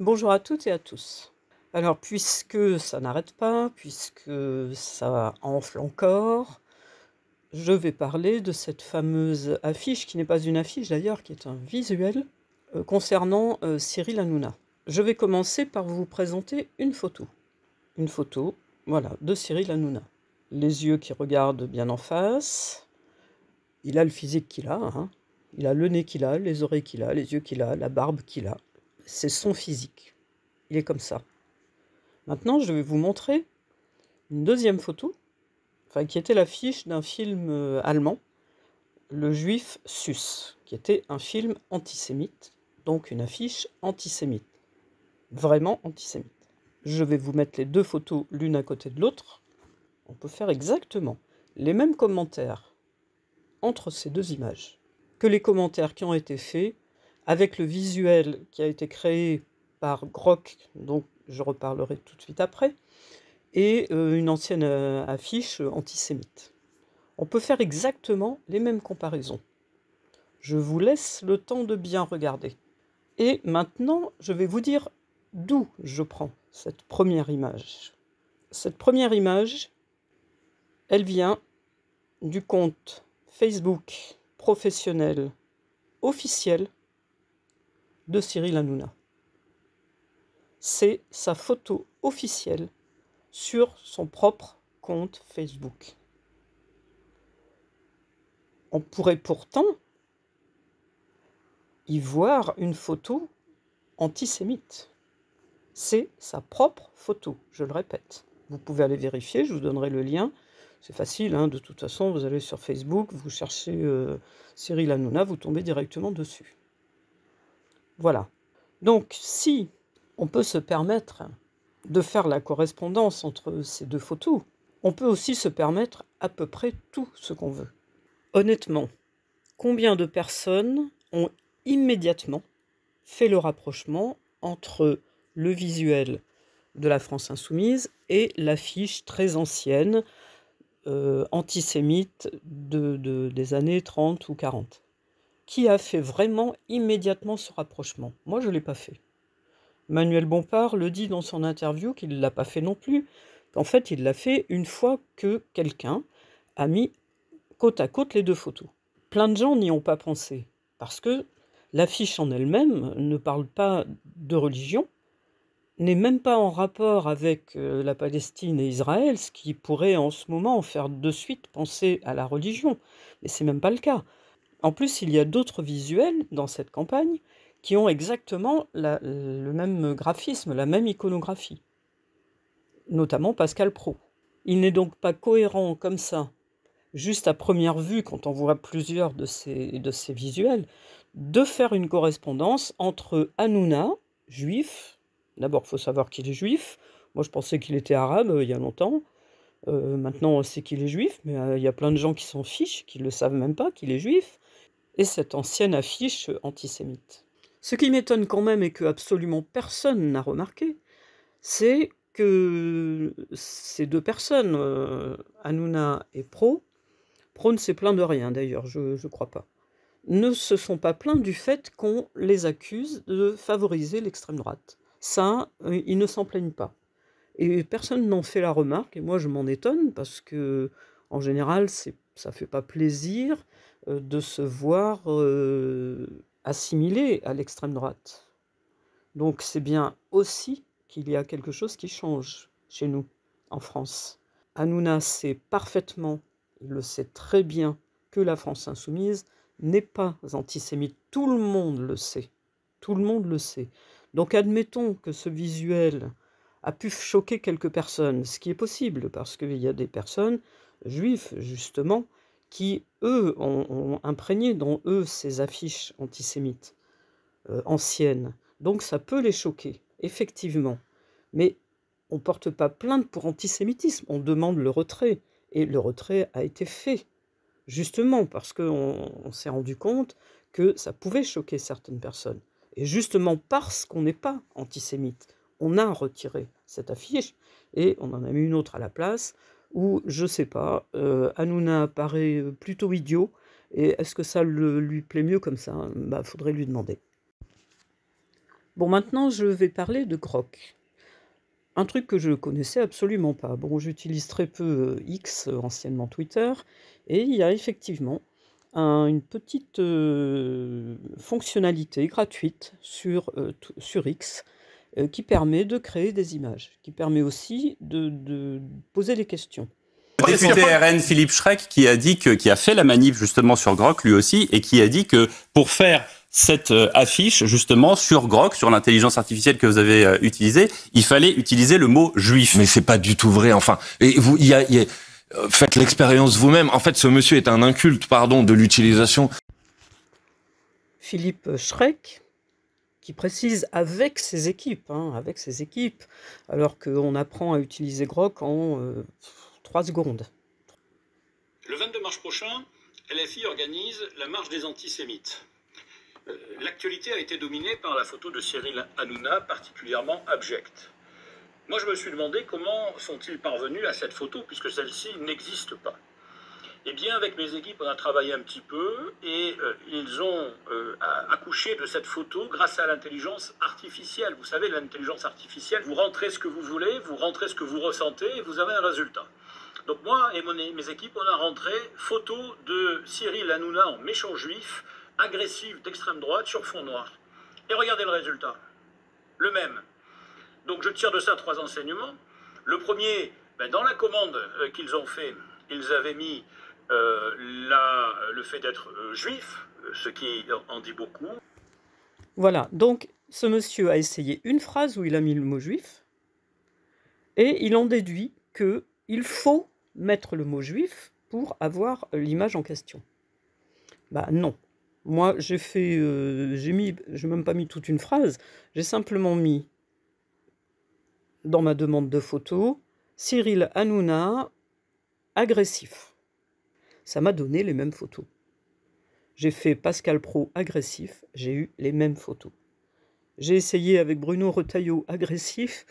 Bonjour à toutes et à tous. Alors, puisque ça n'arrête pas, puisque ça enfle encore, je vais parler de cette fameuse affiche, qui n'est pas une affiche d'ailleurs, qui est un visuel, concernant Cyril Hanouna. Je vais commencer par vous présenter une photo. Une photo, voilà, de Cyril Hanouna. Les yeux qui regardent bien en face. Il a le physique qu'il a, hein. Il a le nez qu'il a, les oreilles qu'il a, les yeux qu'il a, la barbe qu'il a. C'est son physique. Il est comme ça. Maintenant, je vais vous montrer une deuxième photo, qui était l'affiche d'un film allemand, Le Juif Sus, qui était un film antisémite, donc une affiche antisémite, vraiment antisémite. Je vais vous mettre les deux photos l'une à côté de l'autre. On peut faire exactement les mêmes commentaires entre ces deux images que les commentaires qui ont été faits avec le visuel qui a été créé par Grok, dont je reparlerai tout de suite après, et une ancienne affiche antisémite. On peut faire exactement les mêmes comparaisons. Je vous laisse le temps de bien regarder. Et maintenant, je vais vous dire d'où je prends cette première image. Cette première image, elle vient du compte Facebook professionnel officiel de Cyril Hanouna. C'est sa photo officielle sur son propre compte Facebook. On pourrait pourtant y voir une photo antisémite. C'est sa propre photo, je le répète. Vous pouvez aller vérifier, je vous donnerai le lien. C'est facile, hein, de toute façon, vous allez sur Facebook, vous cherchez Cyril Hanouna, vous tombez directement dessus. Voilà. Donc, si on peut se permettre de faire la correspondance entre ces deux photos, on peut aussi se permettre à peu près tout ce qu'on veut. Honnêtement, combien de personnes ont immédiatement fait le rapprochement entre le visuel de la France insoumise et l'affiche très ancienne, antisémite des années 30 ou 40. Qui a fait vraiment immédiatement ce rapprochement? Moi, je ne l'ai pas fait. Manuel Bompard le dit dans son interview qu'il ne l'a pas fait non plus. En fait, il l'a fait une fois que quelqu'un a mis côte à côte les deux photos. Plein de gens n'y ont pas pensé, parce que l'affiche en elle-même ne parle pas de religion, n'est même pas en rapport avec la Palestine et Israël, ce qui pourrait en ce moment faire de suite penser à la religion. Mais c'est même pas le cas. En plus, il y a d'autres visuels dans cette campagne qui ont exactement le même graphisme, la même iconographie, notamment Pascal Praud. Il n'est donc pas cohérent comme ça, juste à première vue, quand on voit plusieurs de ces visuels, de faire une correspondance entre Hanouna, juif. D'abord, il faut savoir qu'il est juif. Moi, je pensais qu'il était arabe il y a longtemps. Maintenant, on sait qu'il est juif, mais il y a plein de gens qui s'en fichent, qui ne le savent même pas qu'il est juif. Et cette ancienne affiche antisémite. Ce qui m'étonne quand même et que absolument personne n'a remarqué, c'est que ces deux personnes, Hanouna et Praud ne s'est plaint de rien d'ailleurs, je crois pas, ne se sont pas plaints du fait qu'on les accuse de favoriser l'extrême droite. Ça, ils ne s'en plaignent pas. Et personne n'en fait la remarque, et moi je m'en étonne, parce que en général, ça fait pas plaisir de se voir assimilé à l'extrême droite. Donc c'est bien aussi qu'il y a quelque chose qui change chez nous, en France. Hanouna sait parfaitement, il le sait très bien, que la France insoumise n'est pas antisémite. Tout le monde le sait. Tout le monde le sait. Donc admettons que ce visuel a pu choquer quelques personnes, ce qui est possible, parce qu'il y a des personnes juives, justement, qui, eux, ont imprégné dans eux ces affiches antisémites anciennes. Donc ça peut les choquer, effectivement. Mais on ne porte pas plainte pour antisémitisme, on demande le retrait. Et le retrait a été fait, justement parce qu'on s'est rendu compte que ça pouvait choquer certaines personnes. Et justement parce qu'on n'est pas antisémite, on a retiré cette affiche et on en a mis une autre à la place où, je ne sais pas, Hanouna paraît plutôt idiot. Et est-ce que ça lui plaît mieux comme ça? Faudrait lui demander. Bon, maintenant, je vais parler de Grok. Un truc que je connaissais absolument pas. Bon, j'utilise très peu X, anciennement Twitter, et il y a effectivement une petite fonctionnalité gratuite sur X qui permet de créer des images, qui permet aussi de poser des questions. Le député RN Philippe Schreck qui a fait la manip justement sur Grok lui aussi et qui a dit que pour faire cette affiche justement sur Grok, sur l'intelligence artificielle que vous avez utilisée, il fallait utiliser le mot juif. Mais c'est pas du tout vrai. Enfin, et vous, faites l'expérience vous-même. En fait, ce monsieur est un inculte, pardon, de l'utilisation. Philippe Schreck, qui précise avec ses équipes, alors qu'on apprend à utiliser Grok en 3 secondes. Le 22 mars prochain, LFI organise la marche des antisémites. L'actualité a été dominée par la photo de Cyril Hanouna, particulièrement abjecte. Moi, je me suis demandé comment sont-ils parvenus à cette photo, puisque celle-ci n'existe pas. Eh bien, avec mes équipes, on a travaillé un petit peu et ils ont accouché de cette photo grâce à l'intelligence artificielle. Vous savez, l'intelligence artificielle, vous rentrez ce que vous voulez, vous rentrez ce que vous ressentez et vous avez un résultat. Donc moi et mes équipes, on a rentré photo de Cyril Hanouna en méchant juif, agressif d'extrême droite sur fond noir. Et regardez le résultat, le même. Donc je tire de ça 3 enseignements. Le premier, dans la commande qu'ils ont fait, ils avaient mis le fait d'être juif, ce qui en dit beaucoup. Voilà, donc ce monsieur a essayé une phrase où il a mis le mot juif, et il en déduit qu'il faut mettre le mot juif pour avoir l'image en question. Bah non. Moi, j'ai même pas mis toute une phrase, j'ai simplement mis dans ma demande de photo Cyril Hanouna agressif. Ça m'a donné les mêmes photos. J'ai fait Pascal Praud agressif, j'ai eu les mêmes photos. J'ai essayé avec Bruno Retailleau agressif.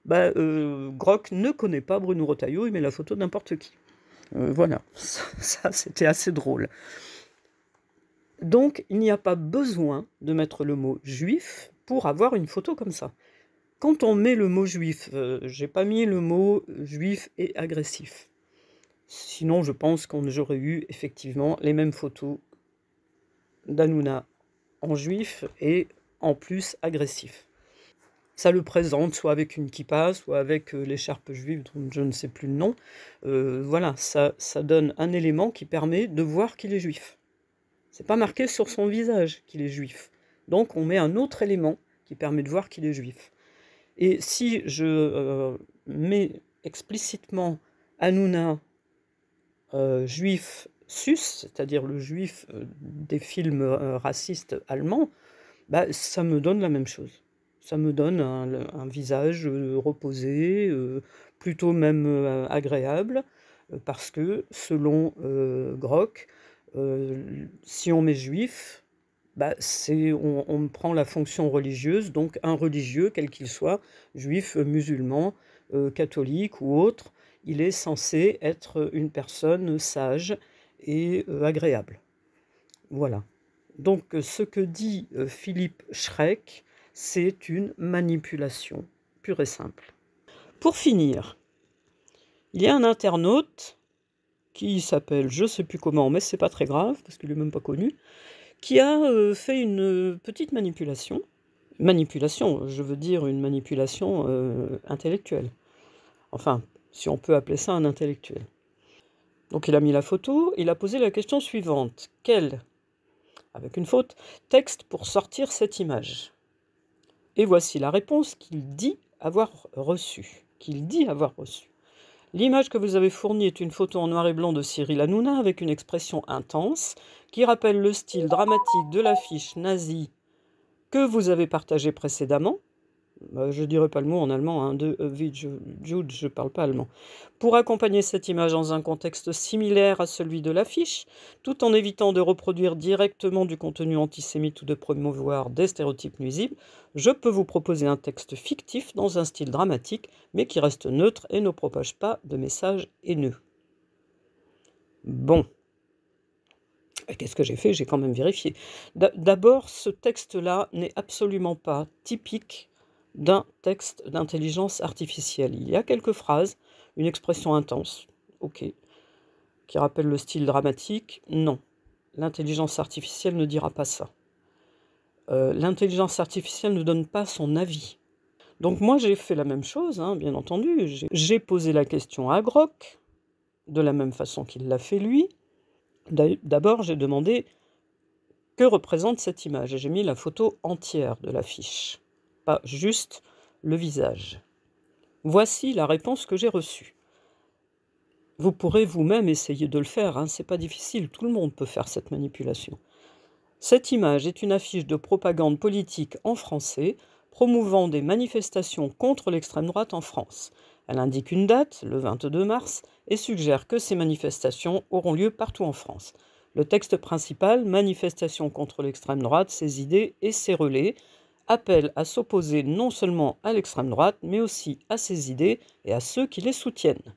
Grok ne connaît pas Bruno Retailleau, il met la photo de n'importe qui. Voilà, ça c'était assez drôle. Donc il n'y a pas besoin de mettre le mot juif pour avoir une photo comme ça. Quand on met le mot juif, j'ai pas mis le mot juif et agressif. Sinon je pense qu'on j'aurais eu effectivement les mêmes photos d'Hanouna en juif et en plus agressif. Ça le présente soit avec une kippa, soit avec l'écharpe juive dont je ne sais plus le nom. Voilà, ça donne un élément qui permet de voir qu'il est juif. C'est pas marqué sur son visage qu'il est juif. Donc on met un autre élément qui permet de voir qu'il est juif. Et si je mets explicitement Hanouna juif sus, c'est-à-dire le juif des films racistes allemands, ça me donne la même chose. Ça me donne un visage reposé, plutôt même agréable, parce que selon Grok, si on met juif, on prend la fonction religieuse, donc un religieux, quel qu'il soit, juif, musulman, catholique ou autre, il est censé être une personne sage et agréable. Voilà. Donc ce que dit Philippe Schreck, c'est une manipulation pure et simple. Pour finir, il y a un internaute qui s'appelle je ne sais plus comment, mais c'est pas très grave parce qu'il n'est même pas connu, qui a fait une petite manipulation. Manipulation, je veux dire une manipulation intellectuelle. Enfin, si on peut appeler ça un intellectuel. Donc il a mis la photo, il a posé la question suivante. Quel, avec une faute, texte pour sortir cette image? Et voici la réponse qu'il dit avoir reçue. L'image que vous avez fournie est une photo en noir et blanc de Cyril Hanouna avec une expression intense qui rappelle le style dramatique de l'affiche nazie que vous avez partagée précédemment. Je ne dirai pas le mot en allemand, de Jude, je ne parle pas allemand. Pour accompagner cette image dans un contexte similaire à celui de l'affiche, tout en évitant de reproduire directement du contenu antisémite ou de promouvoir des stéréotypes nuisibles, je peux vous proposer un texte fictif dans un style dramatique, mais qui reste neutre et ne propage pas de messages haineux. Bon. Qu'est-ce que j'ai fait? J'ai quand même vérifié. D'abord, ce texte-là n'est absolument pas typique d'un texte d'intelligence artificielle. Il y a quelques phrases, une expression intense, ok, qui rappelle le style dramatique. Non, l'intelligence artificielle ne dira pas ça. L'intelligence artificielle ne donne pas son avis. Donc moi, j'ai fait la même chose, hein, bien entendu. J'ai posé la question à Grok, de la même façon qu'il l'a fait lui. D'abord, j'ai demandé que représente cette image et j'ai mis la photo entière de l'affiche, pas juste le visage. Voici la réponse que j'ai reçue. Vous pourrez vous-même essayer de le faire, hein, c'est pas difficile, tout le monde peut faire cette manipulation. Cette image est une affiche de propagande politique en français promouvant des manifestations contre l'extrême droite en France. Elle indique une date, le 22 mars, et suggère que ces manifestations auront lieu partout en France. Le texte principal, manifestation contre l'extrême droite, ses idées et ses relais, appelle à s'opposer non seulement à l'extrême droite, mais aussi à ses idées et à ceux qui les soutiennent.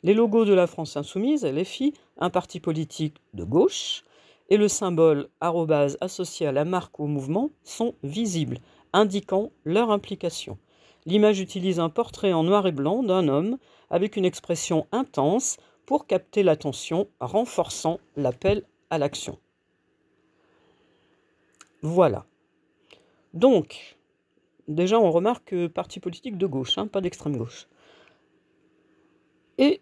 Les logos de la France Insoumise, LFI, un parti politique de gauche, et le symbole arrobase associé à la marque ou au mouvement sont visibles, indiquant leur implication. L'image utilise un portrait en noir et blanc d'un homme avec une expression intense pour capter l'attention, renforçant l'appel à l'action. Voilà. Donc, déjà on remarque parti politique de gauche, hein, pas d'extrême gauche. Et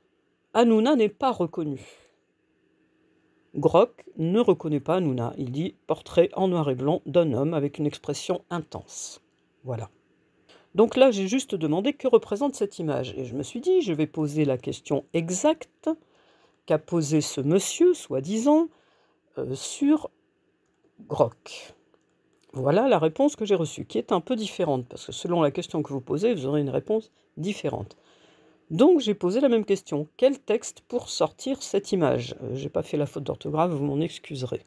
Hanouna n'est pas reconnu. Grok ne reconnaît pas Hanouna. Il dit « portrait en noir et blanc d'un homme avec une expression intense ». Voilà. Donc là, j'ai juste demandé que représente cette image. Et je me suis dit, je vais poser la question exacte qu'a posée ce monsieur, soi-disant, sur Grok. Voilà la réponse que j'ai reçue, qui est un peu différente, parce que selon la question que vous posez, vous aurez une réponse différente. Donc j'ai posé la même question. Quel texte pour sortir cette image? J'ai pas fait la faute d'orthographe, vous m'en excuserez.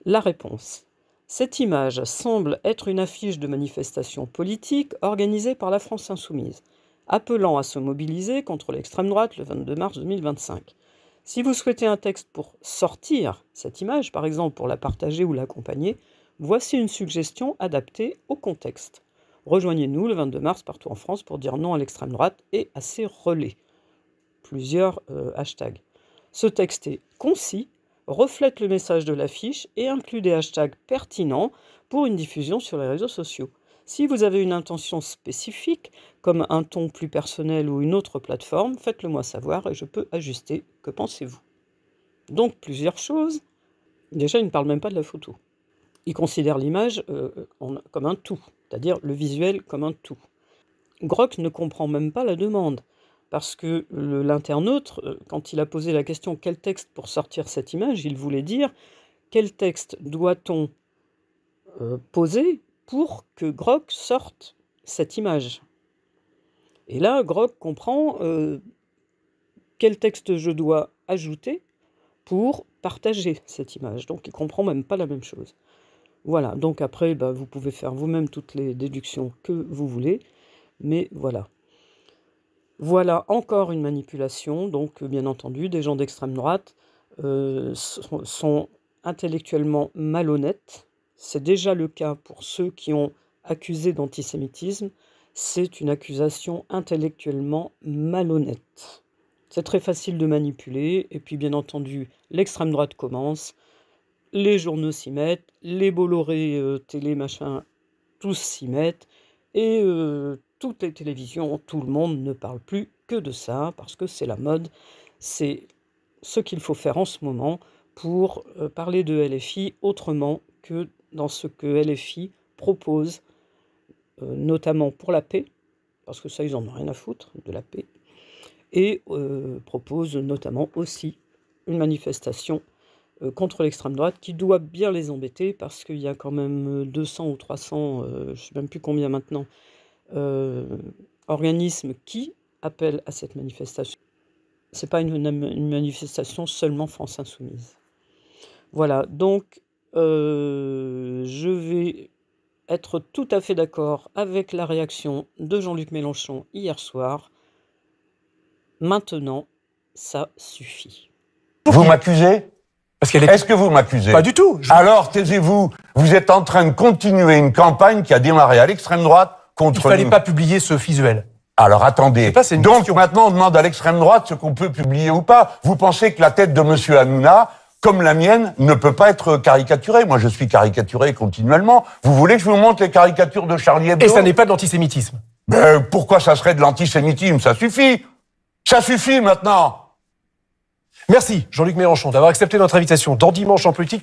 La réponse. Cette image semble être une affiche de manifestation politique organisée par la France Insoumise, appelant à se mobiliser contre l'extrême droite le 22 mars 2025. Si vous souhaitez un texte pour sortir cette image, par exemple pour la partager ou l'accompagner, voici une suggestion adaptée au contexte. Rejoignez-nous le 22 mars partout en France pour dire non à l'extrême droite et à ses relais. Plusieurs hashtags. Ce texte est concis, reflète le message de l'affiche et inclut des hashtags pertinents pour une diffusion sur les réseaux sociaux. Si vous avez une intention spécifique, comme un ton plus personnel ou une autre plateforme, faites-le moi savoir et je peux ajuster. Que pensez-vous? Donc plusieurs choses. Déjà, il ne parle même pas de la photo. Il considère l'image comme un tout, c'est-à-dire le visuel comme un tout. Grok ne comprend même pas la demande, parce que l'internaute, quand il a posé la question « quel texte pour sortir cette image ?», il voulait dire « quel texte doit-on poser pour que Grok sorte cette image ?» Et là, Grok comprend quel texte je dois ajouter pour partager cette image. Donc il ne comprend même pas la même chose. Voilà, donc après, vous pouvez faire vous-même toutes les déductions que vous voulez, mais voilà. Voilà encore une manipulation, donc bien entendu, des gens d'extrême droite sont intellectuellement malhonnêtes. C'est déjà le cas pour ceux qui ont accusé d'antisémitisme. C'est une accusation intellectuellement malhonnête. C'est très facile de manipuler, et puis bien entendu, l'extrême droite commence. Les journaux s'y mettent, les Bolloré télé, machin, tous s'y mettent, et toutes les télévisions, tout le monde ne parle plus que de ça, parce que c'est la mode, c'est ce qu'il faut faire en ce moment pour parler de LFI autrement que dans ce que LFI propose, notamment pour la paix, parce que ça, ils en ont rien à foutre, de la paix, et propose notamment aussi une manifestation contre l'extrême droite, qui doit bien les embêter, parce qu'il y a quand même 200 ou 300, je ne sais même plus combien maintenant, organismes qui appellent à cette manifestation. Ce n'est pas une manifestation seulement France Insoumise. Voilà, donc je vais être tout à fait d'accord avec la réaction de Jean-Luc Mélenchon hier soir. Maintenant, ça suffit. Vous m'accusez Parce qu'elle est... Est-ce que vous m'accusez? Pas du tout. Alors, taisez-vous. Vous êtes en train de continuer une campagne qui a démarré à l'extrême droite contre Il fallait nous. pas publier ce visuel. Alors, attendez. pas, c'est une Donc, question. maintenant, on demande à l'extrême droite ce qu'on peut publier ou pas. Vous pensez que la tête de monsieur Hanouna, comme la mienne, ne peut pas être caricaturée? Moi, je suis caricaturé continuellement. Vous voulez que je vous montre les caricatures de Charlie Hebdo? Et ça n'est pas de l'antisémitisme. Pourquoi ça serait de l'antisémitisme? Ça suffit. Ça suffit maintenant. Merci, Jean-Luc Mélenchon, d'avoir accepté notre invitation dans Dimanche en politique.